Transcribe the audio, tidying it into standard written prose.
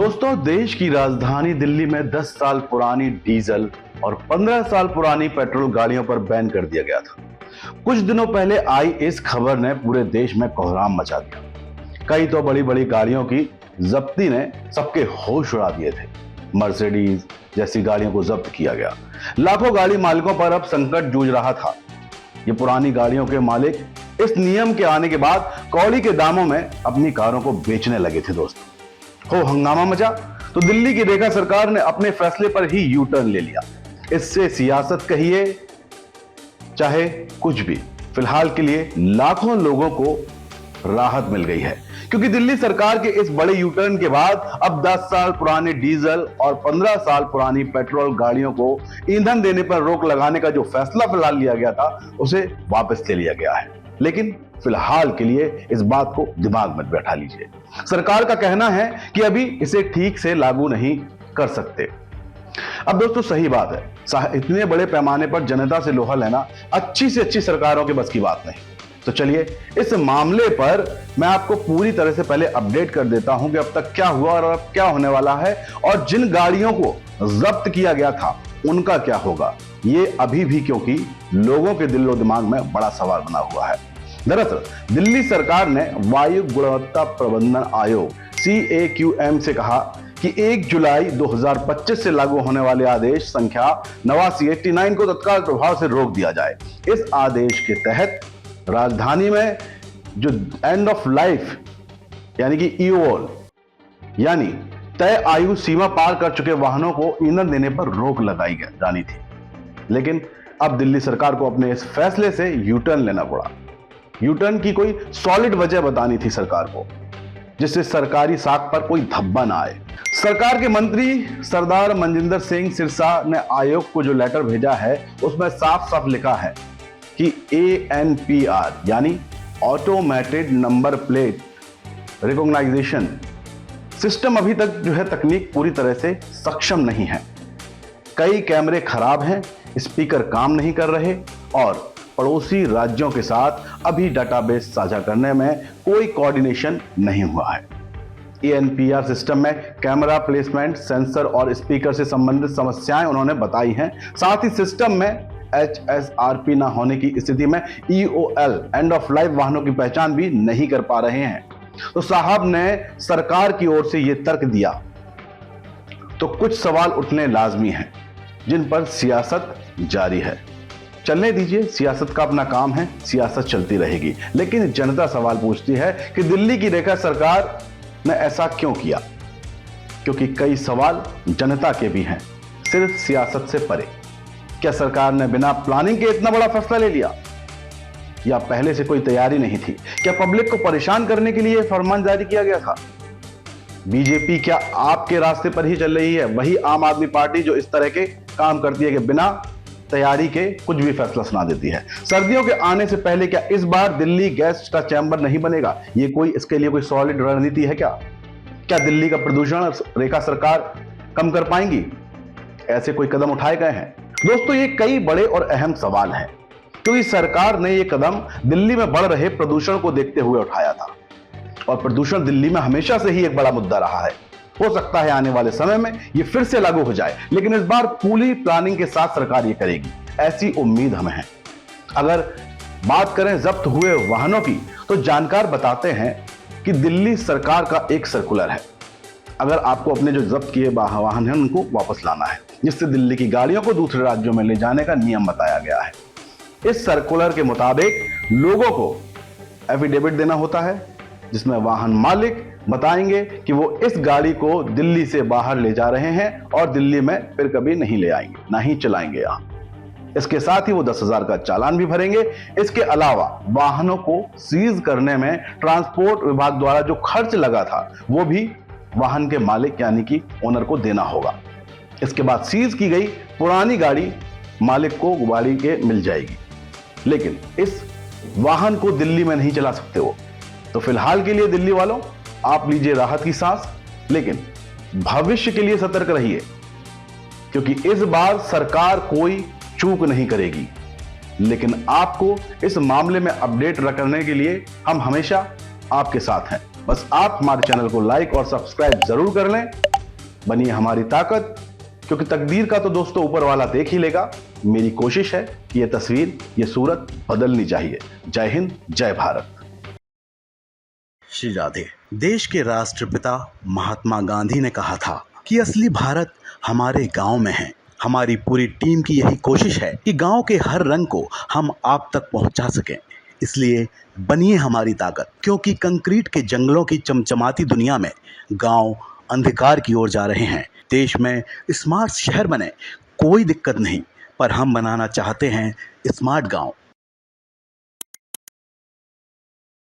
दोस्तों, देश की राजधानी दिल्ली में 10 साल पुरानी डीजल और 15 साल पुरानी पेट्रोल गाड़ियों पर बैन कर दिया गया था। कुछ दिनों पहले आई इस खबर ने पूरे देश में कोहराम मचा दिया। कई तो बड़ी बड़ी गाड़ियों की जब्ती ने सबके होश उड़ा दिए थे। मर्सिडीज जैसी गाड़ियों को जब्त किया गया। लाखों गाड़ी मालिकों पर अब संकट जूझ रहा था। ये पुरानी गाड़ियों के मालिक इस नियम के आने के बाद कौड़ी के दामों में अपनी कारों को बेचने लगे थे। दोस्तों, हो हंगामा मचा तो दिल्ली की रेखा सरकार ने अपने फैसले पर ही यू टर्न ले लिया। इससे सियासत कहिए चाहे कुछ भी, फिलहाल के लिए लाखों लोगों को राहत मिल गई है, क्योंकि दिल्ली सरकार के इस बड़े यू टर्न के बाद अब 10 साल पुराने डीजल और 15 साल पुरानी पेट्रोल गाड़ियों को ईंधन देने पर रोक लगाने का जो फैसला फिलहाल लिया गया था उसे वापस ले लिया गया है। लेकिन फिलहाल के लिए इस बात को दिमाग में बैठा लीजिए। सरकार का कहना है कि अभी इसे ठीक से लागू नहीं कर सकते। अब दोस्तों, सही बात है, इतने बड़े पैमाने पर जनता से लोहा लेना अच्छी से अच्छी सरकारों के बस की बात नहीं। तो चलिए इस मामले पर मैं आपको पूरी तरह से पहले अपडेट कर देता हूं कि अब तक क्या हुआ और अब क्या होने वाला है, और जिन गाड़ियों को जब्त किया गया था उनका क्या होगा। ये अभी भी क्योंकि लोगों के दिलो दिमाग में बड़ा सवाल बना हुआ है। दरअसल दिल्ली सरकार ने वायु गुणवत्ता प्रबंधन आयोग CAQM से कहा कि 1 जुलाई 2025 से लागू होने वाले आदेश संख्या 89 को तत्काल प्रभाव से रोक दिया जाए। इस आदेश के तहत राजधानी में जो एंड ऑफ लाइफ यानी कि EOL यानी तय आयु सीमा पार कर चुके वाहनों को ईंधन देने पर रोक लगाई जानी थी। लेकिन अब दिल्ली सरकार को अपने इस फैसले से यू टर्न लेना पड़ा। यू टर्न की कोई सॉलिड वजह बतानी थी सरकार को, जिससे सरकारी साख पर कोई धब्बा ना आए। सरकार के मंत्री सरदार मनजिंदर सिंह सिरसा ने आयोग को जो लेटर भेजा है उसमें साफ साफ लिखा है कि ANPR यानी automated number plate recognisation system अभी तक जो है तकनीक पूरी तरह से सक्षम नहीं है। कई कैमरे खराब हैं, स्पीकर काम नहीं कर रहे और पड़ोसी राज्यों के साथ अभी डाटाबेस साझा करने में कोई कोऑर्डिनेशन नहीं हुआ है। ANPR सिस्टम में कैमरा प्लेसमेंट, सेंसर और स्पीकर से संबंधित समस्याएं उन्होंने बताई हैं। साथ ही सिस्टम में HSRP ना होने की स्थिति में EOL एंड ऑफ लाइफ वाहनों की पहचान भी नहीं कर पा रहे हैं। तो साहब ने सरकार की ओर से यह तर्क दिया तो कुछ सवाल उठने लाजमी हैं, जिन पर सियासत जारी है। चलने दीजिए, सियासत का अपना काम है, सियासत चलती रहेगी। लेकिन जनता सवाल पूछती है कि दिल्ली की रेखा सरकार ने ऐसा क्यों किया, क्योंकि कई सवाल जनता के भी हैं, सिर्फ सियासत से परे। क्या सरकार ने बिना प्लानिंग के इतना बड़ा फैसला ले लिया, या पहले से कोई तैयारी नहीं थी? क्या पब्लिक को परेशान करने के लिए फरमान जारी किया गया था? बीजेपी क्या आपके रास्ते पर ही चल रही है, वही आम आदमी पार्टी जो इस तरह के काम करती है कि बिना तैयारी के कुछ भी फैसला सुना देती है? सर्दियों के आने से पहले क्या इस बार दिल्ली गैस का चैम्बर नहीं बनेगा? ये कोई इसके लिए कोई सॉलिड रणनीति है क्या? क्या दिल्ली का प्रदूषण रेखा सरकार कम कर पाएंगी? ऐसे कोई कदम उठाए गए हैं? दोस्तों, ये कई बड़े और अहम सवाल हैं, क्योंकि सरकार ने ये कदम दिल्ली में बढ़ रहे प्रदूषण को देखते हुए उठाया था, और प्रदूषण दिल्ली में हमेशा से ही एक बड़ा मुद्दा रहा है। हो सकता है आने वाले समय में ये फिर से लागू हो जाए, लेकिन इस बार पूरी प्लानिंग के साथ सरकार ये करेगी, ऐसी उम्मीद हमें है। अगर बात करें जब्त हुए वाहनों की, तो जानकार बताते हैं कि दिल्ली सरकार का एक सर्कुलर है। अगर आपको अपने जो जब्त किए वाहन हैं उनको वापस लाना है, जिससे दिल्ली की गाड़ियों को दूसरे राज्यों में ले जाने का नियम बताया गया है। इस सर्कुलर के मुताबिक लोगों को एफिडेविट देना होता है, जिसमें वाहन मालिक बताएंगे कि वो इस गाड़ी को दिल्ली से बाहर ले जा रहे हैं और दिल्ली में फिर कभी नहीं ले आएंगे, ना ही चलाएंगे यहां। इसके साथ ही वो 10,000 का चालान भी भरेंगे। इसके अलावा वाहनों को सीज करने में ट्रांसपोर्ट विभाग द्वारा जो खर्च लगा था वो भी वाहन के मालिक यानी कि ओनर को देना होगा। इसके बाद सीज की गई पुरानी गाड़ी मालिक को गाड़ी के मिल जाएगी, लेकिन इस वाहन को दिल्ली में नहीं चला सकते वो। तो फिलहाल के लिए दिल्ली वालों, आप लीजिए राहत की सांस, लेकिन भविष्य के लिए सतर्क रहिए, क्योंकि इस बार सरकार कोई चूक नहीं करेगी। लेकिन आपको इस मामले में अपडेट रखने के लिए हम हमेशा आपके साथ हैं। बस आप हमारे चैनल को लाइक और सब्सक्राइब जरूर कर लें। बनिए हमारी ताकत, क्योंकि तकदीर का तो दोस्तों ऊपर वाला देख ही लेगा। मेरी कोशिश है कि ये तस्वीर, ये सूरत बदलनी चाहिए। जय हिंद, जय भारत। श्री राधे। देश के राष्ट्रपिता महात्मा गांधी ने कहा था कि असली भारत हमारे गांव में है। हमारी पूरी टीम की यही कोशिश है कि गांव के हर रंग को हम आप तक पहुंचा सकें। इसलिए बनिए हमारी ताकत, क्योंकि कंक्रीट के जंगलों की चमचमाती दुनिया में गांव अंधकार की ओर जा रहे हैं। देश में स्मार्ट शहर बने, कोई दिक्कत नहीं, पर हम बनाना चाहते हैं स्मार्ट गांव।